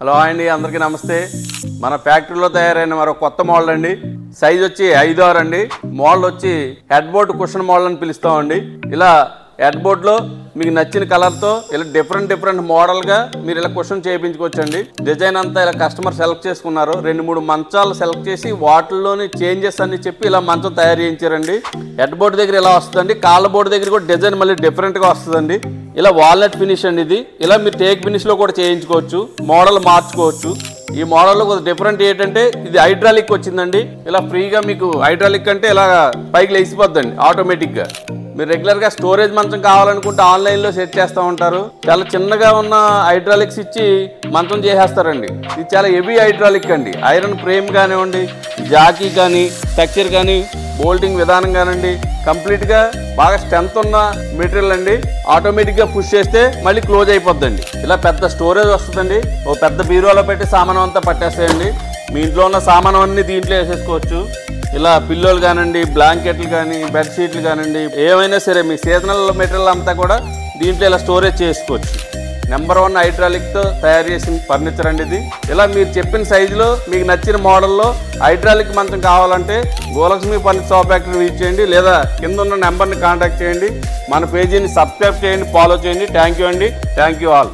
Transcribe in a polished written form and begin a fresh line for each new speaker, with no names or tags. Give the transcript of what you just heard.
Hello అండి, అందరికీ నమస్తే. మన ఫ్యాక్టరీలో తయారైన మరో కొత్త మోడల్ అండి. సైజ్ వచ్చి 5/6 అండి. మోడల్ వచ్చి హెడ్ బోర్డ్ కుషన్ మోడల్ అని పిలుస్తామండి. ఇలా హెడ్ బోర్డ్లో మీకు నచ్చిన కలర్తో ఇలా డిఫరెంట్ మోడల్గా మీరు ఇలా కుషన్ చేయించుకోవచ్చండి. డిజైన్ అంతా ఇలా కస్టమర్ సెలెక్ట్ చేసుకున్నారు. 2-3 మంచాలు సెలెక్ట్ చేసి వాటిల్లోని చేంజెస్ అన్ని చెప్పి ఇలా మంచం తయారు చేయించారండి. హెడ్ బోర్డ్ దగ్గర ఇలా వస్తుందండి. కాళ్ళ బోర్డు దగ్గర కూడా డిజైన్ మళ్ళీ డిఫరెంట్గా వస్తుందండి. ఇలా వాల్నట్ ఫినిష్ అండి ఇది. ఇలా మీరు టేక్ ఫినిష్లో కూడా చేయించుకోవచ్చు, మోడల్ మార్చుకోవచ్చు. ఈ మోడల్లో కొంచెం డిఫరెంట్ ఏంటంటే ఇది హైడ్రాలిక్ వచ్చిందండి. ఇలా ఫ్రీగా మీకు హైడ్రాలిక్ అంటే ఇలా పైకి లేచిపోద్దండి ఆటోమేటిక్గా. మీరు రెగ్యులర్గా స్టోరేజ్ మంచం కావాలనుకుంటే ఆన్లైన్లో సెట్ చేస్తూ ఉంటారు. చాలా చిన్నగా ఉన్న హైడ్రాలిక్స్ ఇచ్చి మంచం చేసేస్తారండి. ఇది చాలా హెవీ హైడ్రాలిక్ అండి. ఐరన్ ఫ్రేమ్ కానివ్వండి, జాకీ కానీ, స్ట్రక్చర్ కానీ, బోల్టింగ్ విధానం కానివ్వండి, కంప్లీట్గా బాగా స్ట్రెంత్ ఉన్న మెటీరియల్ అండి. ఆటోమేటిక్గా పుష్ చేస్తే మళ్ళీ క్లోజ్ అయిపోద్దండి. ఇలా పెద్ద స్టోరేజ్ వస్తుందండి. ఓ పెద్ద బీరువాలో పెట్టి సామానం అంతా పట్టేస్తాయండి. మీ ఇంట్లో ఉన్న సామానం అన్ని దీంట్లో వేసేసుకోవచ్చు. ఇలా పిల్లోలు కానివ్వండి, బ్లాంకెట్లు కానీ, బెడ్షీట్లు కానివ్వండి, ఏమైనా సరే మీ సీజనల్ మెటీరియల్ అంతా కూడా దీంట్లో ఇలా స్టోరేజ్ చేసుకోవచ్చు. నెంబర్ 1 హైడ్రాలిక్తో తయారు చేసిన ఫర్నిచర్ అండి ఇది. ఇలా మీరు చెప్పిన సైజులో మీకు నచ్చిన మోడల్లో హైడ్రాలిక్ మంచం కావాలంటే Golakshmi furniture shop factory visit చేయండి, లేదా కింద ఉన్న నెంబర్ని కాంటాక్ట్ చేయండి. మన పేజీని సబ్స్క్రైబ్ చేయండి, ఫాలో చేయండి. థ్యాంక్ యూ అండి. Thank you all.